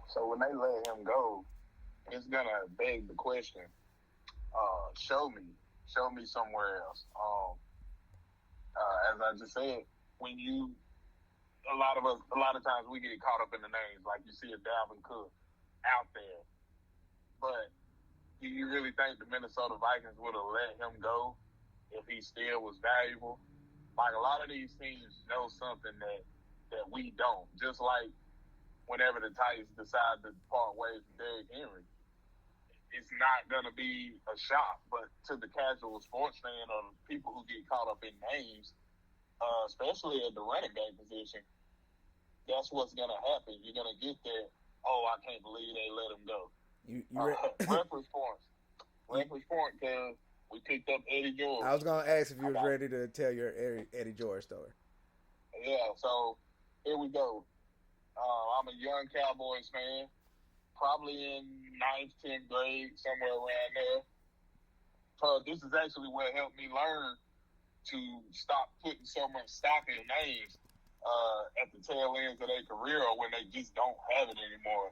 So when they let him go, it's gonna beg the question. Show me, show me somewhere else. As I just said, when you a lot of times we get caught up in the names. Like you see a Dalvin Cook out there, but do you really think the Minnesota Vikings would have let him go if he still was valuable? Like a lot of these teams know something that we don't. Just like whenever the Titans decide to part ways with Derrick Henry, it's not going to be a shock. But to the casual sports fan or people who get caught up in names, especially at the running back position, that's what's going to happen. You're going to get that, oh, I can't believe they let him go. Reference points. Reference point, because we picked up Eddie George. I was going to ask if you was ready to tell your Eddie George story. Yeah, so here we go. I'm a young Cowboys fan, probably in 9th, 10th grade, somewhere around there. This is actually what helped me learn to stop putting so much stock in names at the tail ends of their career or when they just don't have it anymore.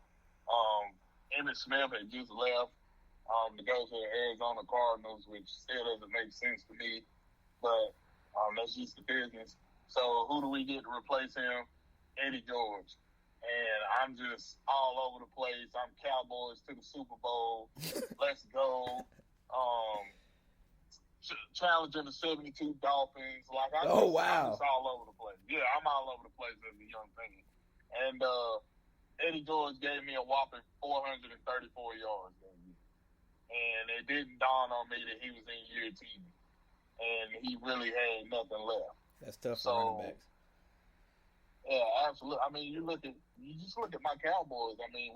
Emmitt Smith had just left to go to the Arizona Cardinals, which still doesn't make sense to me, but that's just the business. So who do we get to replace him? Eddie George. And I'm just all over the place. I'm Cowboys to the Super Bowl. Let's go. Challenging the 72 Dolphins. Like I'm just all over the place. Yeah, I'm all over the place as a young fan. And Eddie George gave me a whopping 434 yards that year. And it didn't dawn on me that he was in year 10. And he really had nothing left. That's tough for running backs. Yeah, absolutely. I mean, you just look at my Cowboys. I mean,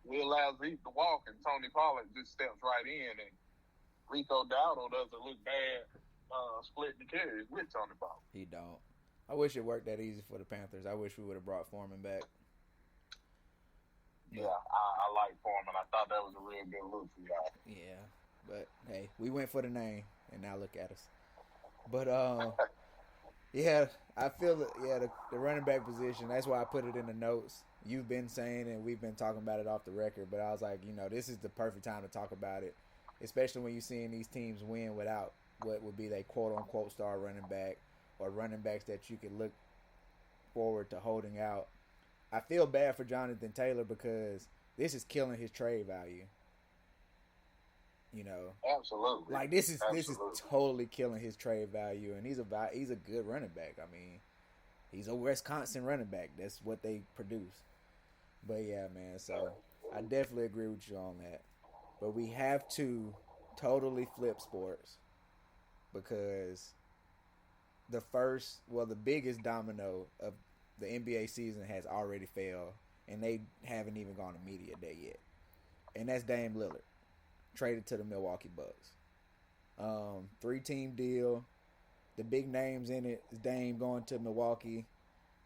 we allow Zeke to walk, and Tony Pollard just steps right in, and Rico Dowdle doesn't look bad splitting the carries with Tony Pollard. He don't. I wish it worked that easy for the Panthers. I wish we would have brought Foreman back. Yeah, I like Foreman. I thought that was a real good look for y'all. Yeah, but hey, we went for the name, and now look at us. But yeah, I feel that. Yeah, the running back position. That's why I put it in the notes. You've been saying, and we've been talking about it off the record. But I was like, this is the perfect time to talk about it, especially when you're seeing these teams win without what would be their quote unquote star running back or running backs that you can look forward to holding out. I feel bad for Jonathan Taylor because this is killing his trade value. Absolutely. Like this is totally killing his trade value, and he's a good running back. I mean, he's a Wisconsin running back. That's what they produce. But yeah, man. So I definitely agree with you on that. But we have to totally flip sports because the biggest domino of the NBA season has already failed, and they haven't even gone to media day yet. And that's Dame Lillard. Traded to the Milwaukee Bucks. 3-team deal. The big names in it is Dame going to Milwaukee,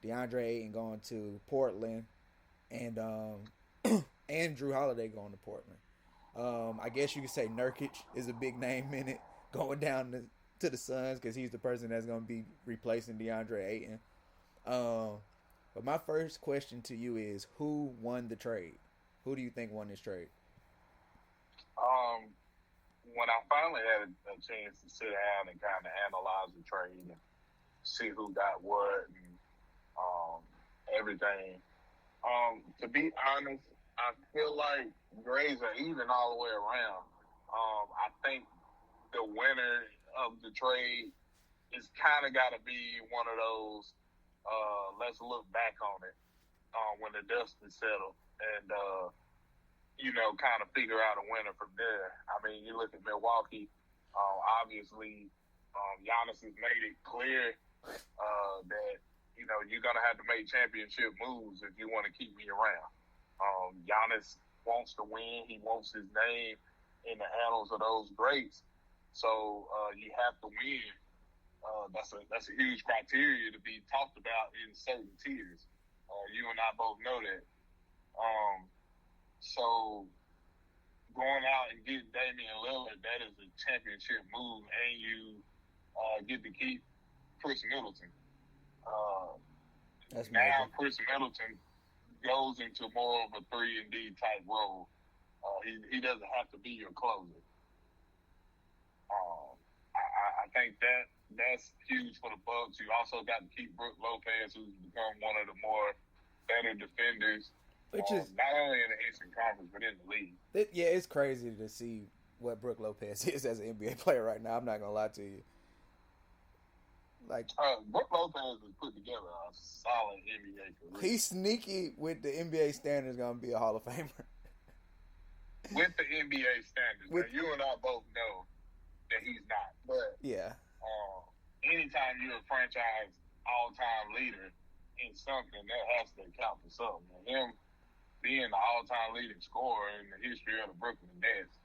DeAndre Ayton going to Portland, and and Drew Holiday going to Portland. I guess you could say Nurkic is a big name in it, going down to the Suns because he's the person that's going to be replacing DeAndre Ayton. But my first question to you is, who won the trade? Who do you think won this trade? When I finally had a chance to sit down and kind of analyze the trade and see who got what and everything, to be honest, I feel like grades are even all the way around. I think the winner of the trade is kind of got to be one of those, let's look back on it when the dust is settled and kind of figure out a winner from there. I mean, you look at Milwaukee, obviously, Giannis has made it clear that, you're going to have to make championship moves if you want to keep me around. Giannis wants to win. He wants his name in the annals of those greats. So you have to win. That's a huge criteria to be talked about in certain tiers. You and I both know that. So going out and getting Damian Lillard, that is a championship move, and you get to keep Chris Middleton. That's now magic. Chris Middleton goes into more of a 3-and-D type role. He doesn't have to be your closer. I think that's huge for the Bucks. You also got to keep Brook Lopez, who's become one of the more better defenders, which is not only in the Eastern Conference but in the league. Yeah, it's crazy to see what Brook Lopez is as an NBA player right now. I'm not gonna lie to you. Like Brook Lopez has put together a solid NBA career. He's sneaky with the NBA standards. Gonna be a Hall of Famer. With the NBA standards, now, you and I both know that he's not. But yeah, anytime you're a franchise all-time leader in something, that has to count for something. And him being the all-time leading scorer in the history of the Brooklyn Nets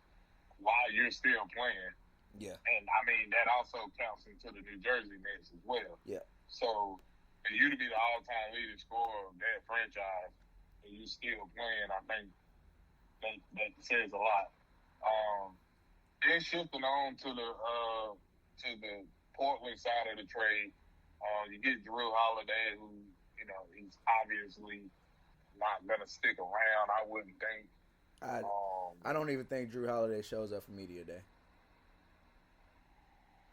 while you're still playing. Yeah. And, I mean, that also counts into the New Jersey Nets as well. Yeah. So, for you to be the all-time leading scorer of that franchise and you still playing, I think that says a lot. Then shifting on to the Portland side of the trade, you get Drew Holiday, who, he's obviously not going to stick around, I wouldn't think. I don't even think Drew Holiday shows up for media day.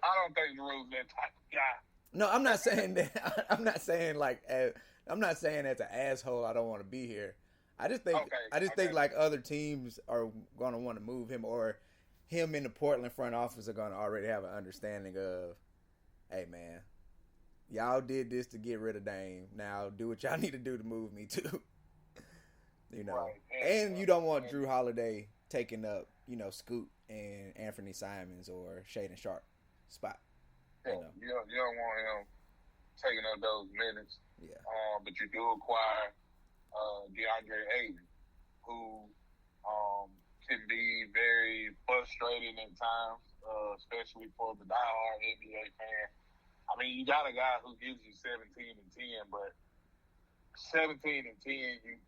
I don't think Drew's that type of guy. No, I'm not saying that. I'm not saying I'm not saying as an asshole I don't want to be here. I just think like other teams are going to want to move him, or him in the Portland front office are going to already have an understanding of, hey man, y'all did this to get rid of Dame. Now do what y'all need to do to move me too. Right. And you don't want Drew Holiday taking up, Scoot and Anthony Simons or Shaedon Sharp spot. You don't want him taking up those minutes. Yeah. But you do acquire DeAndre Ayton, who can be very frustrating at times, especially for the diehard NBA fan. I mean, you got a guy who gives you 17 and 10, but 17 and 10,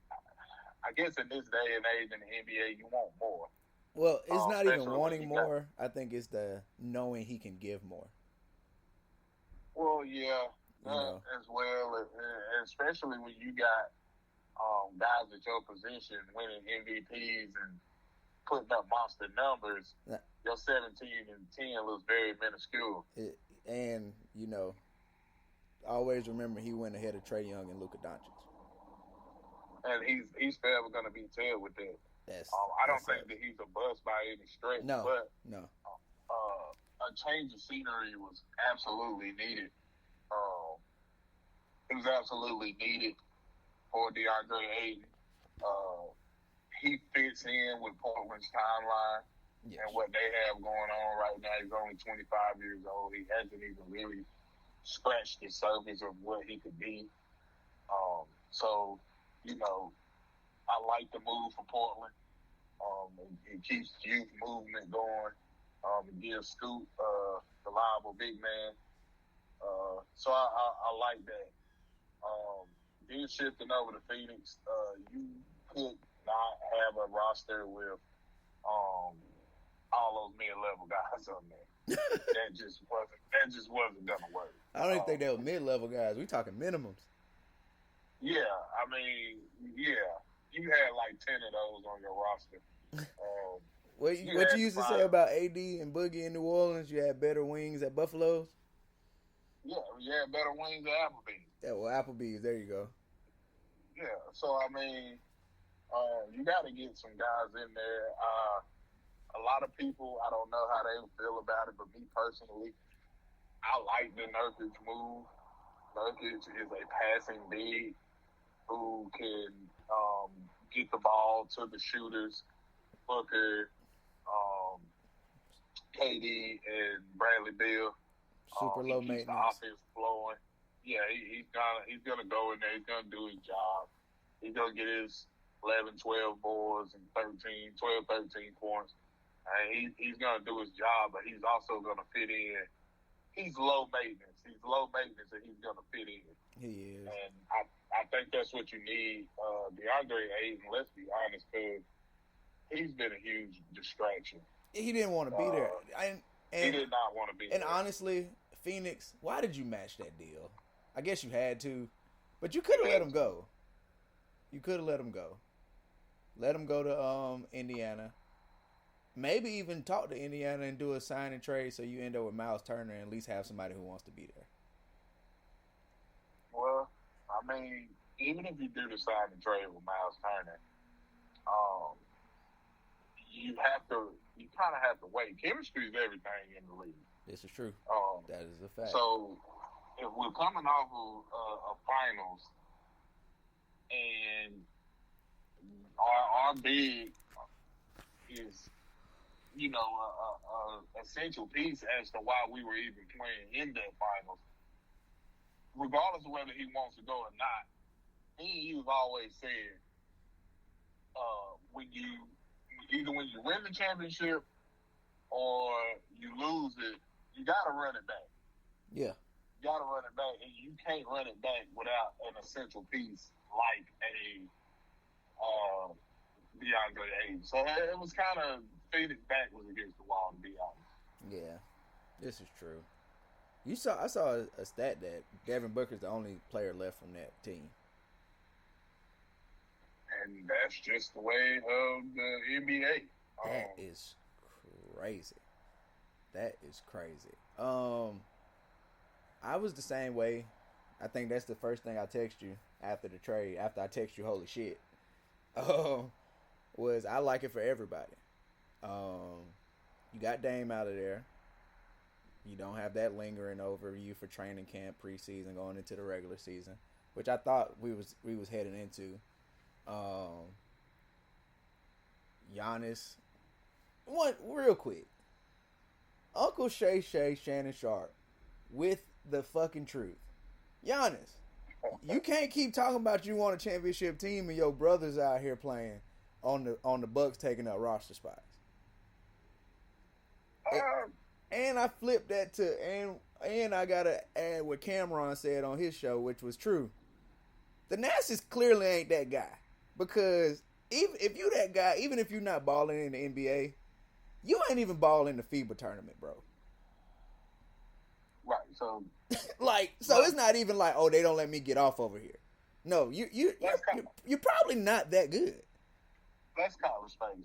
I guess in this day and age in the NBA, you want more. Well, it's not even wanting more. I think it's the knowing he can give more. Well, yeah, as well, and especially when you got guys at your position winning MVPs and putting up monster numbers. Your 17 and 10 looks very minuscule. And always remember he went ahead of Trae Young and Luka Doncic. And he's forever going to be tailed with that. I don't think that he's a bust by any stretch. No, but no. A change of scenery was absolutely needed. It was absolutely needed for DeAndre Ayton. He fits in with Portland's timeline and what they have going on right now. He's only 25 years old. He hasn't even really scratched the surface of what he could be. So, I like the move for Portland. It keeps youth movement going. It gives Scoot a reliable big man. So I like that. Then shifting over to Phoenix, you could not have a roster with all those mid-level guys on there. that just wasn't gonna work. I don't even think they were mid-level guys. We talking minimums. Yeah, I mean, you had like 10 of those on your roster. What you used to say about AD and Boogie in New Orleans? You had better wings at Buffalo's. Yeah, you had better wings at Applebee's. Yeah, well, Applebee's. There you go. Yeah, so I mean, you got to get some guys in there. A lot of people, I don't know how they feel about it, but me personally, I like the Nurkic move. Nurkic is a passing big who can get the ball to the shooters, Booker, KD, and Bradley Beal. Super low maintenance. The offense flowing. Yeah, he's gonna go in there. He's gonna do his job. He's gonna get his 11, 12 boards and 13 points. And he's gonna do his job, but he's also gonna fit in. He's low maintenance. He's low maintenance, and he's gonna fit in. He is. And I think that's what you need. DeAndre Ayton, let's be honest, because he's been a huge distraction. He didn't want to be there. He did not want to be there. And honestly, Phoenix, why did you match that deal? I guess you had to, but you could have let him go. You could have let him go. Let him go to Indiana. Maybe even talk to Indiana and do a sign and trade so you end up with Miles Turner and at least have somebody who wants to be there. Well, I mean, even if you do the sign and trade with Miles Turner, you kind of have to wait. Chemistry is everything in the league. This is true. That is a fact. So, if we're coming off of a finals and our big is, a essential piece as to why we were even playing in that finals, regardless of whether he wants to go or not, you've always said, when you win the championship or you lose it, you got to run it back. Yeah. You got to run it back, and you can't run it back without an essential piece like a DeAndre Ayton. So it was kind of faded backwards against the wall, to be honest. Yeah, this is true. I saw a stat that Devin Booker's the only player left from that team. And that's just the way of the NBA. That is crazy. That is crazy. I was the same way. I think that's the first thing I text you after the trade. After I text you, holy shit. Was I like it for everybody. You got Dame out of there. You don't have that lingering over you for training camp, preseason, going into the regular season, which I thought we was heading into. Giannis. One real quick. Uncle Shay Shannon Sharp with the fucking truth. Giannis, you can't keep talking about you want a championship team and your brothers out here playing on the Bucks taking up roster spots. And I flipped that to and I gotta add what Cameron said on his show, which was true. The Nassers clearly ain't that guy, because even if you that guy, even if you're not balling in the NBA, you ain't even balling in the FIBA tournament, bro. Right. So it's not even like, oh, they don't let me get off over here. No, you're probably not that good. Let's call it spade.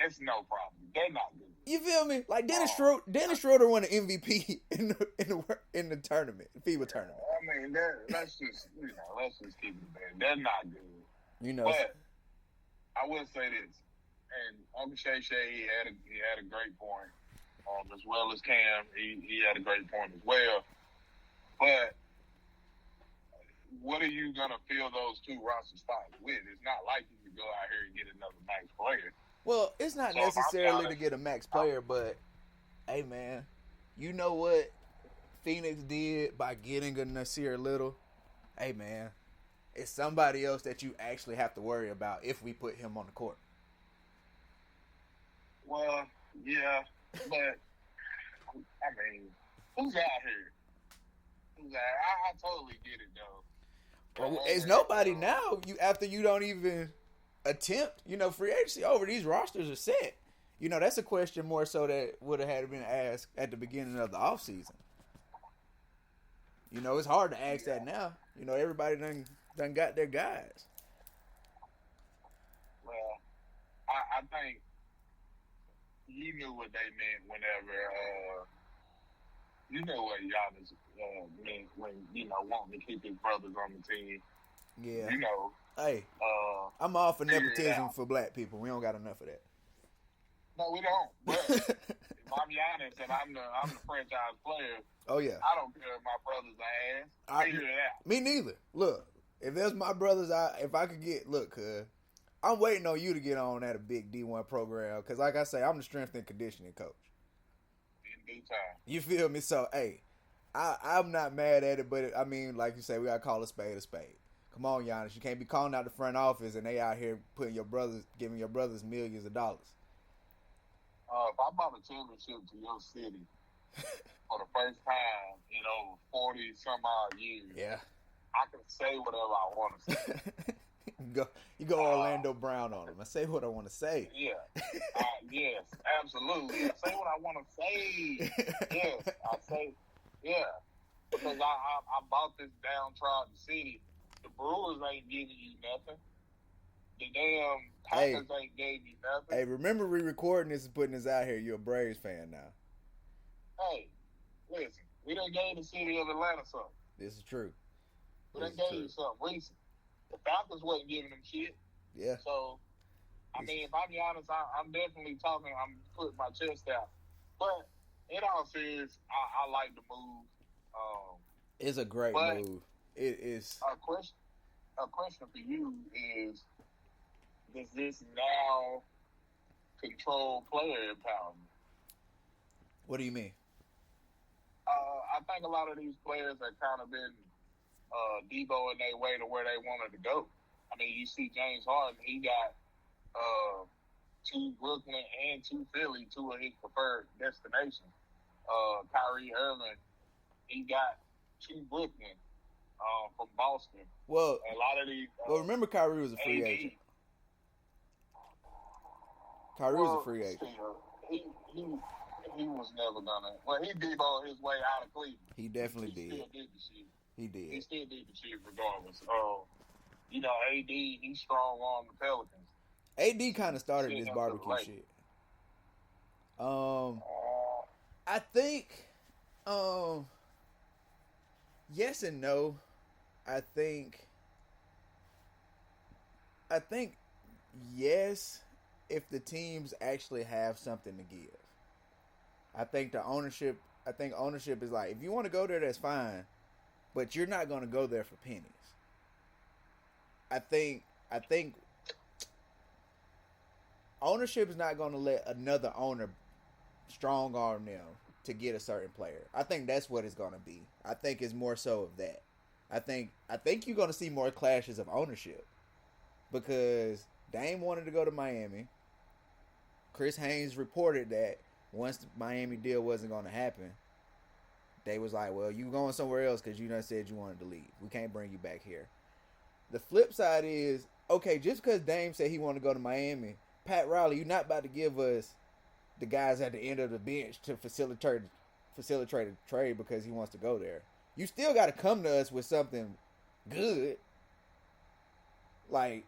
It's no problem. They're not good. You feel me? Like Dennis Schroeder won an MVP in the tournament, FIBA tournament. I mean, let's just keep it there. They're not good. But I will say this, and Uncle Shay he had a great point, as well as Cam. He had a great point as well. But what are you gonna fill those two roster spots with? It's not like you can go out here and get another max player. Well, it's not necessarily to get a max player, but hey, man, you know what Phoenix did by getting a Nasir Little? Hey, man, it's somebody else that you actually have to worry about if we put him on the court. Well, yeah, but I mean, who's out here? I totally get it though. Well, it's nobody now. After you don't even attempt, free agency over, these rosters are set. That's a question more so that would have had been asked at the beginning of the offseason. It's hard to ask that now. Everybody done got their guys. Well, I think you knew what they meant whenever you know what Giannis meant when wanting to keep his brothers on the team. Yeah. Hey, I'm all for nepotism for black people. We don't got enough of that. No, we don't. But if I'm Giannis and I'm the franchise player, oh yeah, I don't care if my brothers are ass. Figure it out. Me neither. Look, if there's my brothers, if I could get, cuz I'm waiting on you to get on at a big D1 program, because like I say, I'm the strength and conditioning coach. In due time. You feel me? So hey, I'm not mad at it, but I mean, like you say, we gotta call a spade a spade. Come on, Giannis. You can't be calling out the front office and they out here giving your brothers millions of dollars. If I bought a championship to your city for the first time in over 40 some odd years, yeah, I can say whatever I want to say. you go Orlando Brown on them. I say what I want to say. Yeah. Yes, absolutely. I say what I want to say. Yes, I say, yeah. Because I bought this downtrodden city The Brewers ain't giving you nothing. The damn Hey, Packers ain't gave you nothing. hey, remember we recording this and putting this out here. You're a Braves fan now. Hey, listen, we done gave the city of Atlanta something. This is true. We This done is gave true. you something recent. The Falcons wasn't giving them shit. Yeah. So, I mean, if I'm be honest, I'm definitely talking. I'm putting my chest out. But in all seriousness, I like the move. It's a great but move. It is. a question for you is: does this now control player empowerment? What do you mean? I think a lot of these players have kind of been Deboing their way to where they wanted to go. I mean, you see James Harden, he got to Brooklyn and to Philly, two of his preferred destinations. Kyrie Irving, he got to Brooklyn from Boston. Well, and a lot of these. remember Kyrie was a free AD, agent. Kyrie was a free agent. Still, he was never gonna. Well, he Debo his way out of Cleveland. He definitely did. Still did the shit. He did. He still did the shit regardless. AD, he's strong on the Pelicans. AD kind of started this barbecue shit. I think, yes and no. I think yes, if the teams actually have something to give. I think ownership is like, if you want to go there, that's fine, but you're not going to go there for pennies. I think ownership is not going to let another owner strong arm them to get a certain player. I think that's what it's going to be. I think it's more so of that. I think you're going to see more clashes of ownership because Dame wanted to go to Miami. Chris Haynes reported that once the Miami deal wasn't going to happen, they was like, well, you going somewhere else because you done said you wanted to leave. We can't bring you back here. The flip side is, okay, just because Dame said he wanted to go to Miami, Pat Riley, you're not about to give us the guys at the end of the bench to facilitate a trade because he wants to go there. You still got to come to us with something good. Like,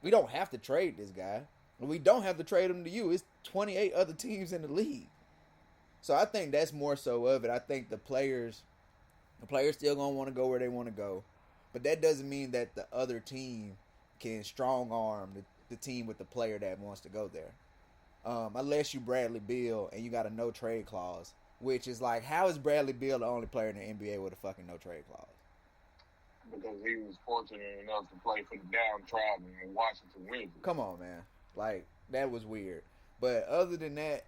we don't have to trade this guy. We don't have to trade him to you. It's 28 other teams in the league. So I think that's more so of it. I think the players still going to want to go where they want to go. But that doesn't mean that the other team can strong arm the team with the player that wants to go there. Unless you Bradley Beal and you got a no trade clause, which is like, how is Bradley Beal the only player in the NBA with a fucking no trade clause? Because he was fortunate enough to play for the downtrodden in Washington Wizards. Come on, man. Like, that was weird. But other than that,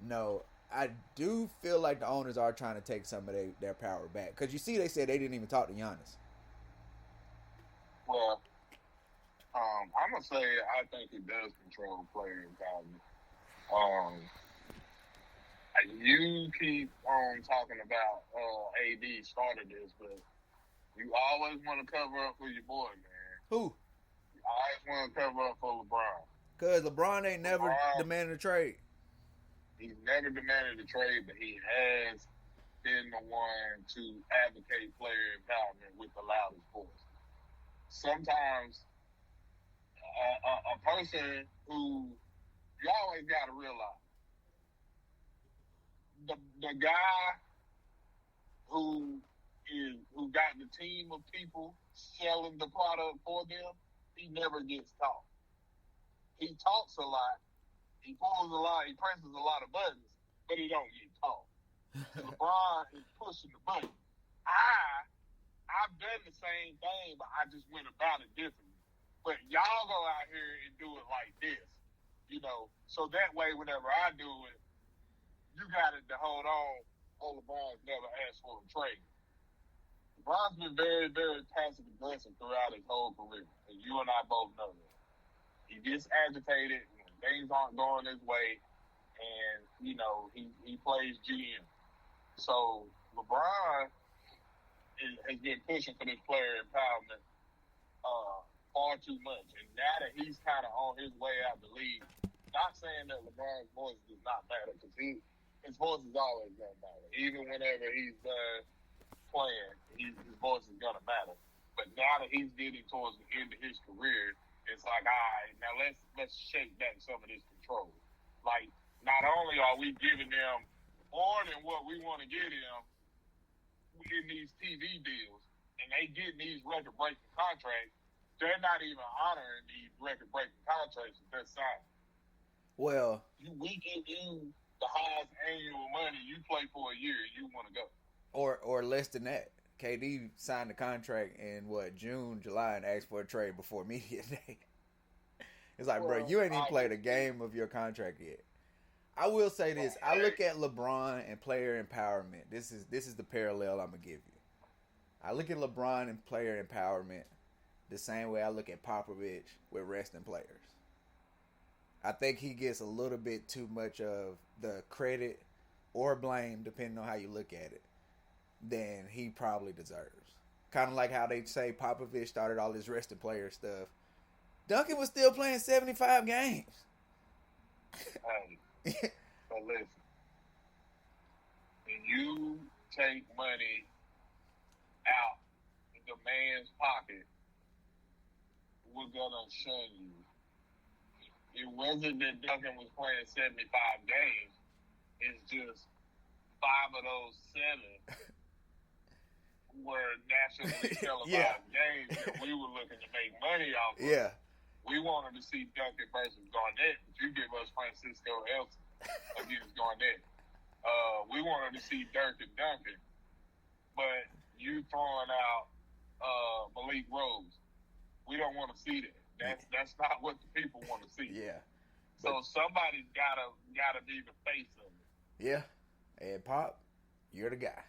no. I do feel like the owners are trying to take some of their power back. Because you see, they said they didn't even talk to Giannis. Well, I'm going to say I think it does control player empowerment. You keep on talking about AD started this, but you always want to cover up for your boy, man. Who? You always want to cover up for LeBron. Because LeBron ain't never demanded a trade. He's never demanded a trade, but he has been the one to advocate player empowerment with the loudest voice. Sometimes a person who you always got to realize the guy who got the team of people selling the product for them, he never gets taught. He talks a lot. He pulls a lot. He presses a lot of buttons, but he don't get taught. LeBron is pushing the button. I've done the same thing, but I just went about it differently. But y'all go out here and do it like this, so that way whenever I do it, you got it to hold on. Oh, LeBron's never asked for a trade. LeBron's been very, very passive aggressive throughout his whole career, and you and I both know that. He gets agitated when things aren't going his way, and he plays GM. So LeBron has been pushing for this player empowerment far too much, and now that he's kind of on his way out the league, not saying that LeBron's voice does not matter, because his voice is always going to matter. Even whenever he's done playing, his voice is going to matter. But now that he's getting towards the end of his career, it's like, all right, now let's shake back some of this control. Like, not only are we giving them more than what we want to get them in these TV deals, and they get these record breaking contracts, they're not even honoring these record breaking contracts that they're signing. Well, We give you the highest annual money. You play for a year, you want to go. or less than that. KD signed the contract in what, June, July, and asked for a trade before media day. It's like, bro, you ain't even played a game of your contract yet. I will say this: I look at LeBron and player empowerment. This is the parallel I'm gonna give you. I look at LeBron and player empowerment the same way I look at Popovich with resting players. I think he gets a little bit too much of the credit or blame, depending on how you look at it, than he probably deserves. Kind of like how they say Popovich started all this resting player stuff. Duncan was still playing 75 games. So listen, when you take money out of the man's pocket, we're gonna shun you. It wasn't that Duncan was playing 75 games. It's just 5 of those 7 were nationally televised games that we were looking to make money off of. Yeah. We wanted to see Duncan versus Garnett, but you give us Francisco Elson against Garnett. We wanted to see Dirk and Duncan, but you throwing out Malik Rose. We don't want to see that. That's not what the people want to see. Yeah. So somebody's gotta be the face of it. Yeah. And Pop, you're the guy.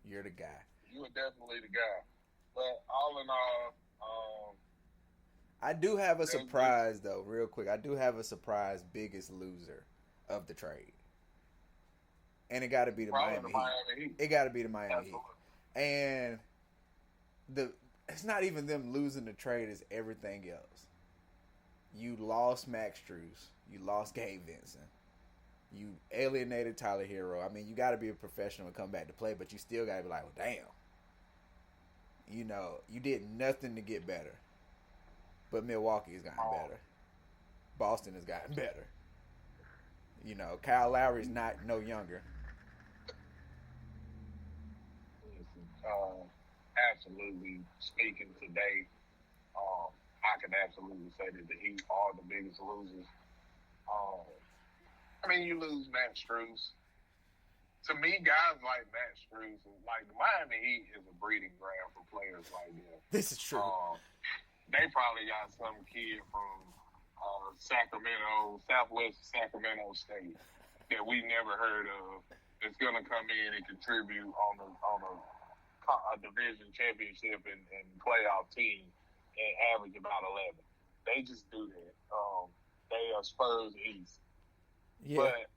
You're the guy. You are definitely the guy. But all in all, I do have a surprise though, real quick. I do have a surprise biggest loser of the trade. And it gotta be the Miami Heat. It gotta be the Miami Heat. And it's not even them losing the trade, it's everything else. You lost Max Strus. You lost Gabe Vincent. You alienated Tyler Hero. I mean, you got to be a professional and come back to play, but you still got to be like, well, damn. You know, you did nothing to get better. But Milwaukee has gotten better. Boston has gotten better. You know, Kyle Lowry's not no younger. Absolutely. Speaking today, I can absolutely say that the Heat are the biggest losers. I mean, you lose Matt Strus. To me, guys like Matt Strus, like the Miami Heat is a breeding ground for players like that. This is true. They probably got some kid from Sacramento, Southwest Sacramento State that we never heard of that's going to come in and contribute on a division championship and playoff team and average about 11. They just do that. They are Spurs East. Yeah. But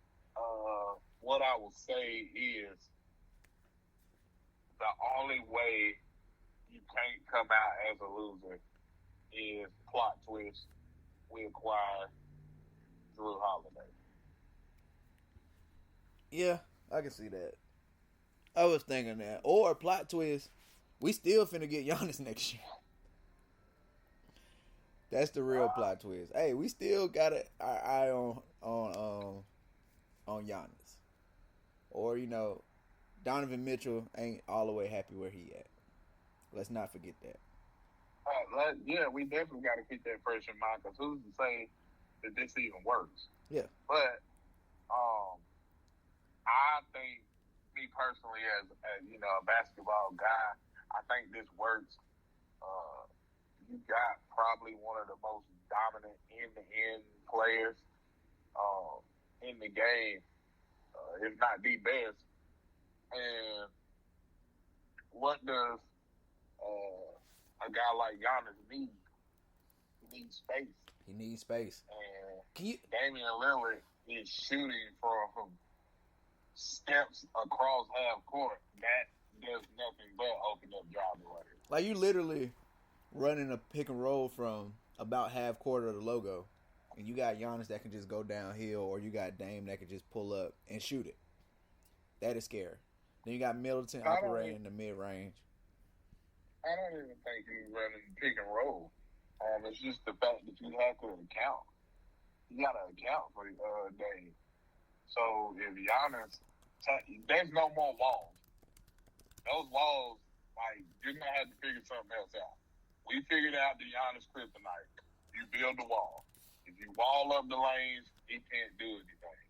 what I will say is the only way you can't come out as a loser is plot twist. We acquire Drew Holiday. Yeah, I can see that. I was thinking that. Or plot twist, we still finna get Giannis next year. That's the real plot twist. Hey, we still got our eye on Giannis. Or, you know, Donovan Mitchell ain't all the way happy where he at. Let's not forget that. Yeah, we definitely got to keep that fresh in mind because who's to say that this even works? Yeah. But I think, me personally, as you know, a basketball guy, I think this works. You got probably one of the most dominant end-to-end players in the game, if not the best. And what does a guy like Giannis need? He needs space. He needs space. And Damian Lillard is shooting from steps across half court. That does nothing but open up driving lanes. Like, you literally running a pick and roll from about half court of the logo, and you got Giannis that can just go downhill, or you got Dame that can just pull up and shoot it. That is scary. Then you got Middleton operating in the mid-range. I don't even think he's running pick and roll. It's just the fact that you have to account. You got to account for Dame. So if Giannis, there's no more walls. Those walls, like, you're gonna have to figure something else out. We figured out the Giannis kryptonite. You build the wall. If you wall up the lanes, he can't do anything.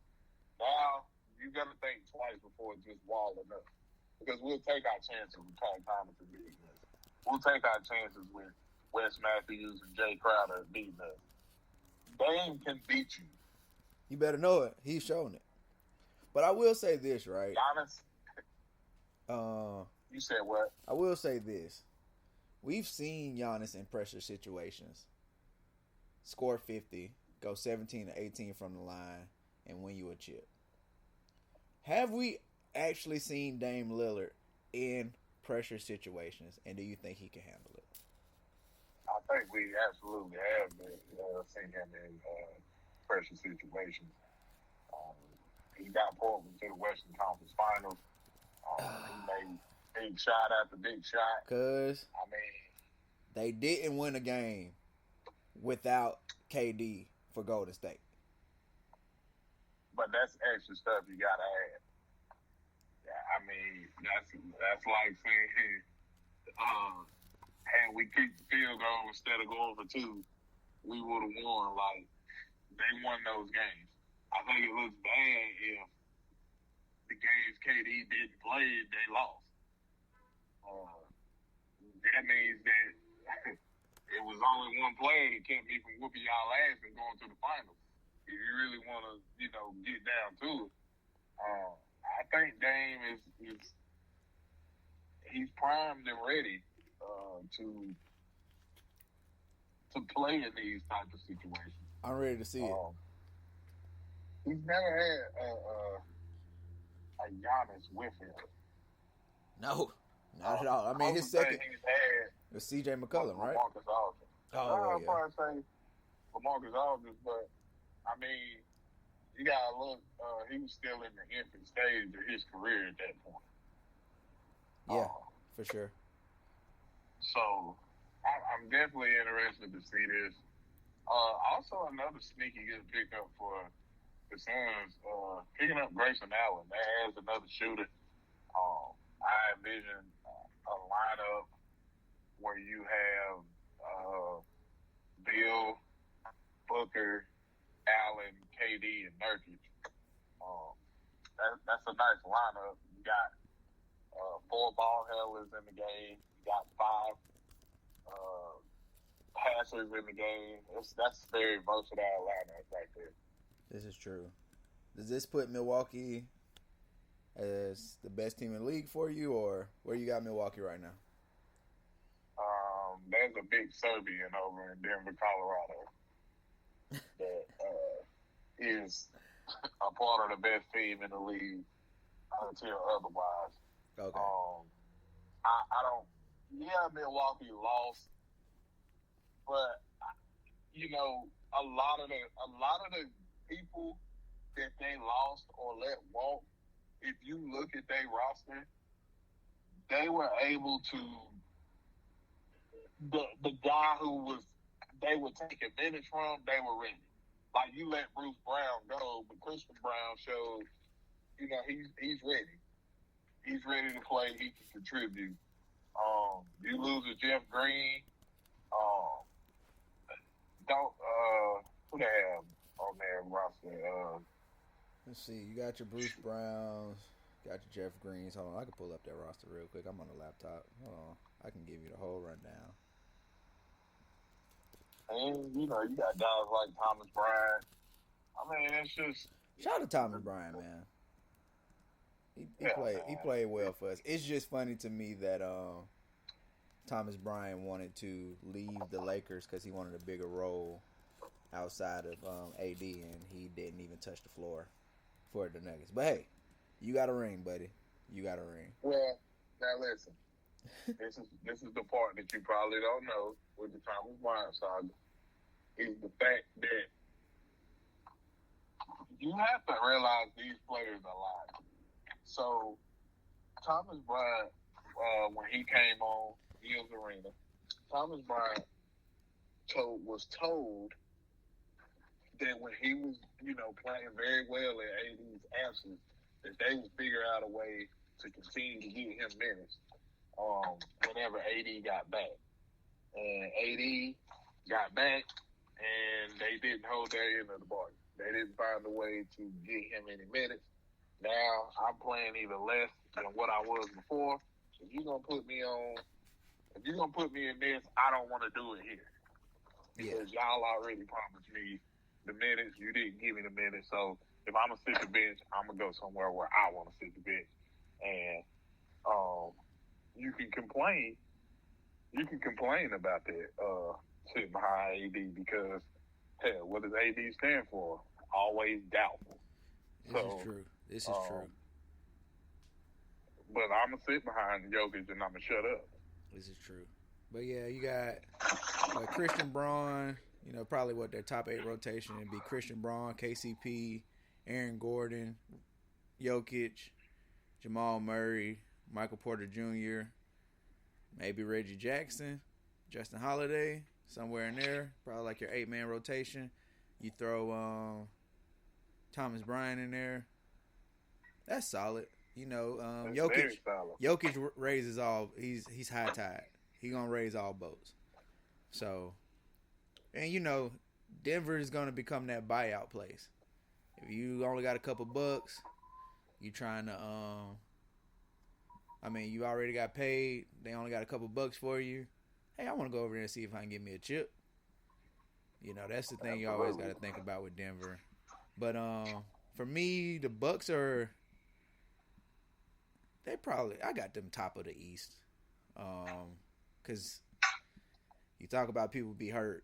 Now you gotta think twice before just walling up. Because we'll take our chances with Pat Thomas and beating us. We'll take our chances with Wes Matthews and Jay Crowder beating us. Dame can beat you. You better know it. He's shown it. But I will say this, right? Giannis, Uh, you said what? I will say this. We've seen Giannis in pressure situations score 50, go 17 to 18 from the line, and win you a chip. Have we actually seen Dame Lillard in pressure situations, and do you think he can handle it? I think we absolutely have been seen him in pressure situations. Um, he got Portland to the Western Conference Finals. He made big shot after big shot. Because I mean, they didn't win a game without KD for Golden State. but that's extra stuff you gotta add. Yeah, I mean, that's like saying, had we kicked the field goal instead of going for two, we would have won. Like, they won those games. I think it looks bad if the games KD didn't play, they lost. That means that it was only one play that kept me from whooping y'all ass and going to the finals. If you really want to, get down to it, I think Dame is he's primed and ready to play in these type of situations. I'm ready to see it. He's never had a Giannis with him. No, not at all. I mean, his second was C.J. McCollum, right? Marcus Aldridge. Oh, I'd probably say LaMarcus Aldridge, but I mean, you gotta look. He was still in the infant stage of his career at that point. Yeah, for sure. So I'm definitely interested to see this. Also, another sneaky good pickup for the Suns, picking up Grayson Allen. That has another shooter. I envision a lineup where you have Bill, Booker, Allen, KD, and Nurkic. That's a nice lineup. You got 4 ball handlers in the game. You got 5 passers in the game. That's a very versatile lineup right there. This is true. Does this put Milwaukee as the best team in the league for you, or where you got Milwaukee right now? There's a big Serbian over in Denver, Colorado that is a part of the best team in the league until otherwise. Okay. I don't. Yeah, Milwaukee lost, but a lot of the people that they lost or let walk, if you look at their roster, they were able to. The guy who they were taking minutes from, they were ready. Like, you let Bruce Brown go, but Christian Brown showed, he's ready. He's ready to play. He can contribute. You lose a Jeff Green. Who they have on their roster? Let's see. You got your Bruce Browns. Got your Jeff Greens. Hold on. I can pull up that roster real quick. I'm on the laptop. Hold on. I can give you the whole rundown. And, you got guys like Thomas Bryant. I mean, it's just... Shout out to Thomas Bryant, man. He played well for us. It's just funny to me that Thomas Bryant wanted to leave the Lakers because he wanted a bigger role outside of AD, and he didn't even touch the floor for the Nuggets. But hey, you got a ring, buddy. You got a ring. Well, now listen. This is the part that you probably don't know with the Thomas Bryant saga, is the fact that you have to realize these players are lying. So Thomas Bryant, when he came on, Bills Arena. Thomas Bryant was told that when he was, playing very well in AD's absence, that they would figure out a way to continue to get him minutes whenever AD got back. And AD got back, and they didn't hold their end of the bargain. They didn't find a way to get him any minutes. Now I'm playing even less than what I was before. If you're gonna put me in this, I don't want to do it here because y'all already promised me the minutes. You didn't give me the minutes, so if I'm gonna sit the bench, I'm gonna go somewhere where I want to sit the bench. And you can complain. You can complain about that sitting behind AD because hell, what does AD stand for? Always doubtful. This is true. But I'm gonna sit behind Jokic and I'm gonna shut up. This is true. But yeah, you got Christian Braun. Probably what their top 8 rotation would be: Christian Braun, KCP, Aaron Gordon, Jokic, Jamal Murray, Michael Porter Jr., maybe Reggie Jackson, Justin Holiday, somewhere in there. Probably like your 8-man rotation. You throw Thomas Bryant in there. That's solid. Jokic raises all. He's high tide. He gonna raise all boats. So, and Denver is gonna become that buyout place. If you only got a couple bucks, you trying to you already got paid. They only got a couple bucks for you. Hey, I want to go over there and see if I can get me a chip. That's the thing you always got to think about with Denver. But for me, the Bucks are. I got them top of the East. Because you talk about people being hurt.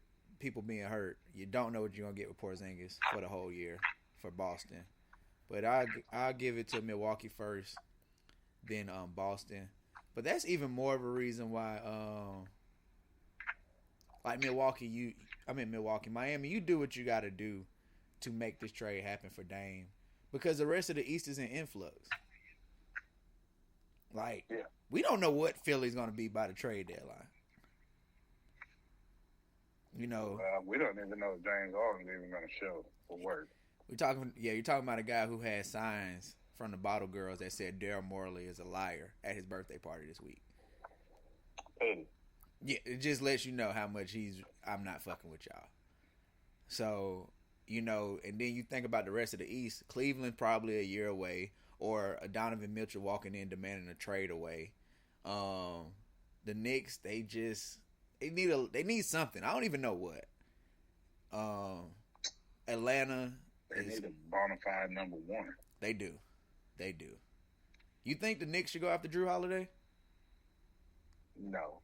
You don't know what you're gonna get with Porzingis for the whole year for Boston. But I'll give it to Milwaukee first, then Boston. But that's even more of a reason why, Miami, you do what you got to do to make this trade happen for Dame, because the rest of the East is in influx. We don't know what Philly's going to be by the trade deadline. We don't even know if James Harden's even going to show for work. You're talking about a guy who had signs from the Bottle Girls that said Daryl Morley is a liar at his birthday party this week. Hey. Yeah, it just lets you know how much I'm not fucking with y'all. So, and then you think about the rest of the East. Cleveland probably a year away, or a Donovan Mitchell walking in demanding a trade away. The Knicks, they need something. I don't even know what. Atlanta, they need a bona fide number one. They do. You think the Knicks should go after Drew Holiday? No.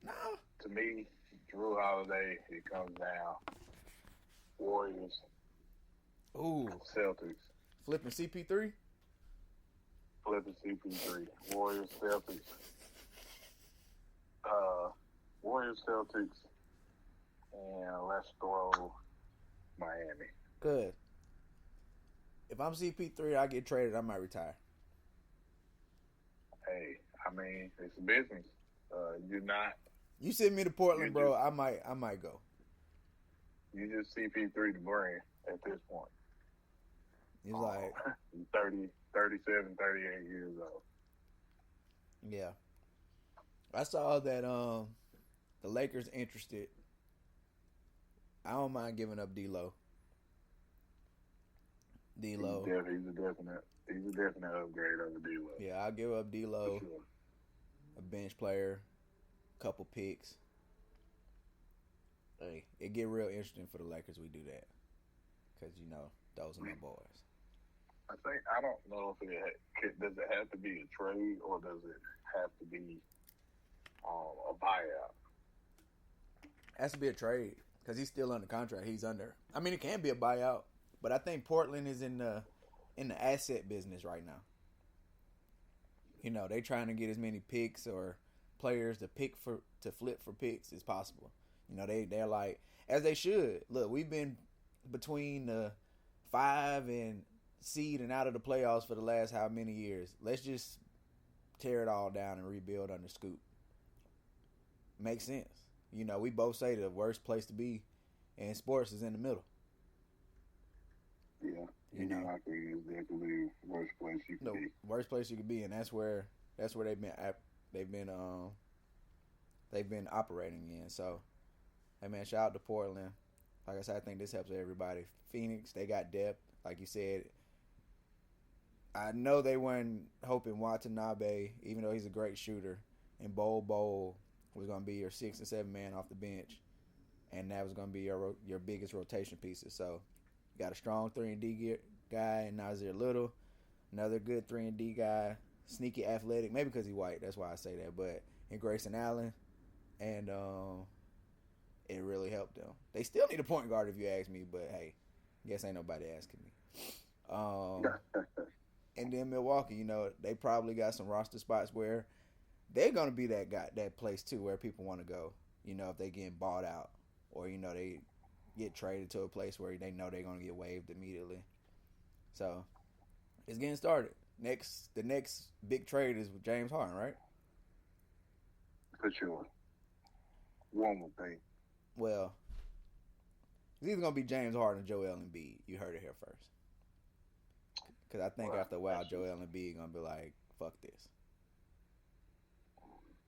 No. To me, Drew Holiday, it comes down. Warriors. Ooh. Celtics. Flipping CP3? Flipping CP3. Warriors, Celtics. Warriors, Celtics. And let's throw Miami. Good. If I'm CP3, I get traded, I might retire. Hey, it's a business. You're not. You send me to Portland, bro. I might go. You just CP3 the brand at this point. He's like 30, 37, 38 years old. Yeah. I saw that the Lakers interested. I don't mind giving up D'Lo. He's a definite upgrade over D'Lo. Yeah, I'll give up D'Lo, sure. A bench player, couple picks. Hey, it get real interesting for the Lakers. We do that because those are my boys. I don't know if does it have to be a trade or does it have to be a buyout? It has to be a trade because he's still under contract. He's under. It can be a buyout, but I think Portland is in the asset business right now. They trying to get as many picks or players to flip for picks as possible. They're like, as they should. Look, we've been between the 5 and seed and out of the playoffs for the last how many years. Let's just tear it all down and rebuild under Scoop. Makes sense. You know, we both say the worst place to be in sports is in the middle. Yeah, You know, Indianapolis is definitely the worst place you could the be. worst place you could be, and that's where they've been they've been operating in. So, hey man, shout out to Portland. Like I said, I think this helps everybody. Phoenix, they got depth, like you said. I know they weren't hoping Watanabe, even though he's a great shooter, and Bol was going to be your 6 and 7 man off the bench, and that was going to be your biggest rotation pieces. So, you got a strong 3-and-D guy in Nazir Little, another good 3-and-D guy, sneaky athletic, maybe because he's white, that's why I say that, but in Grayson Allen, and it really helped them. They still need a point guard if you ask me, but hey, guess ain't nobody asking me. And then Milwaukee, you know, they probably got some roster spots where they're gonna be that place too, where people want to go. You know, if they get bought out, or you know they get traded to a place where they know they're gonna get waived immediately. So it's getting started. The next big trade is with James Harden, right? For sure. One would think. Well, it's either gonna be James Harden or Joel Embiid. You heard it here first. Because I think after a while, Joel Embiid gonna be like, "Fuck this."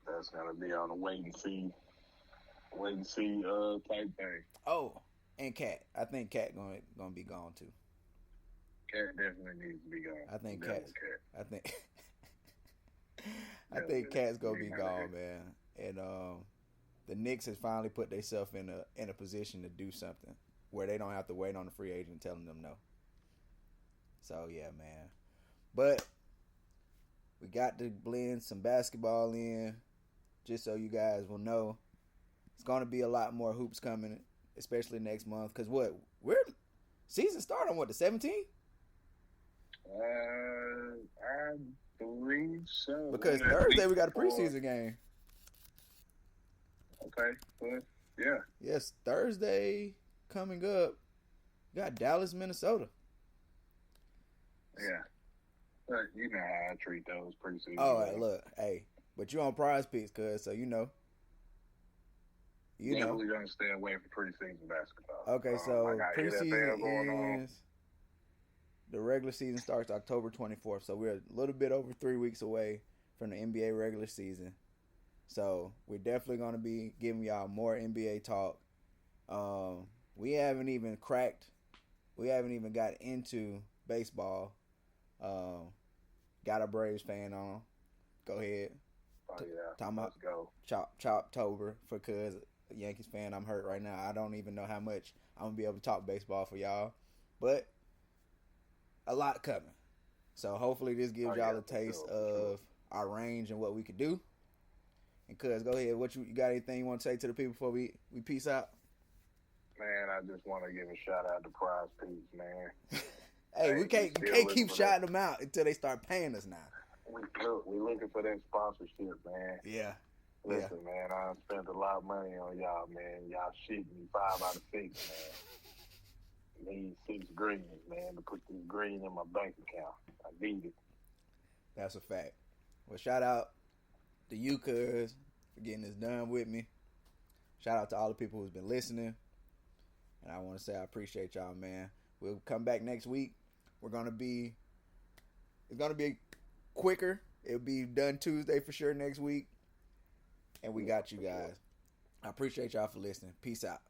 That's gonna be on a wait and see type thing. Oh, and Cat. I think Cat gonna be gone too. Cat definitely needs to be gone. I think Cat's. I think. I think Cat's gonna be gone, man. And the Knicks has finally put themselves in a position to do something where they don't have to wait on the free agent telling them no. So yeah, man. But we got to blend some basketball in, just so you guys will know. It's gonna be a lot more hoops coming, especially next month. Cause we're season start on the 17th? I believe so. Because Thursday we got a preseason game. Okay, but yeah. Yes, Thursday coming up. Got Dallas, Minnesota. Yeah. But you know how I treat those preseason. Oh, hey, look, hey, but you on Prize Picks, cuz, so you know. Definitely gonna stay away from preseason basketball. Okay, so preseason ends. The regular season starts October 24th, so we're a little bit over 3 weeks away from the NBA regular season. So we're definitely going to be giving y'all more NBA talk. We haven't even got into baseball. Got a Braves fan on. Go ahead. Oh yeah, let's go. Choptober for cuz Yankees fan. I'm hurt right now. I don't even know how much I'm going to be able to talk baseball for y'all. But a lot coming. So hopefully this gives y'all a taste of our range and what we could do. And cuz, go ahead. What you got anything you want to say to the people before we peace out? Man, I just want to give a shout out to Prize Picks, man. Hey, we can't keep shouting them out until they start paying us now. We looking for that sponsorship, man. Yeah. Listen, man, I spent a lot of money on y'all, man. Y'all shit me 5 out of 6, man. Need 6 greens, man, to put this green in my bank account. I need it. That's a fact. Well, shout out to you, cuz, for getting this done with me. Shout out to all the people who's been listening. And I want to say I appreciate y'all, man. We'll come back next week. It's gonna be quicker. It'll be done Tuesday for sure next week. And we got you guys. I appreciate y'all for listening. Peace out.